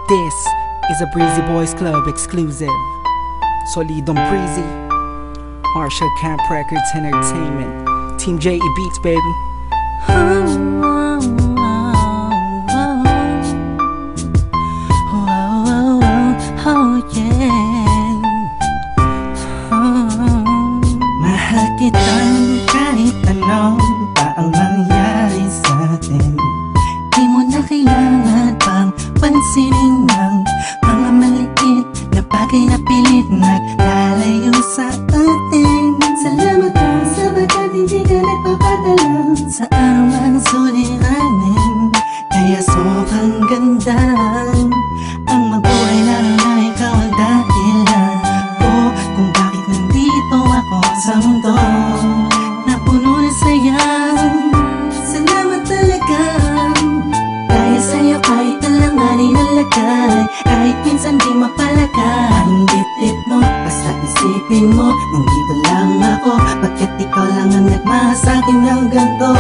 This is a Breezy Boys Club exclusive. Solidong Breezy, Marshall Camp Records Entertainment, Team JE Beats, baby. Mahal kitang kahit anong pa ang mangyari sa'tin. Di mo na kailangan pang pansinin ng mga maliit na bagay na pilit naglalayo sa atin. Salamat ka sapagkat hindi ka nagpapadala sa araw ang suliranin. Kaya sobrang ganda ang mabuhay na may ikaw ang dahilan ko kung bakit nandito ako sa mundo na puno na saya. Salamat talaga dahil sa'yo kahit alanganin ang lagay, kahit minsan di mapalagay ang dibdib mo, basta isipin mo nandito lang ako, bakit ikaw lang ang nagmahal sa'kin ng ganito.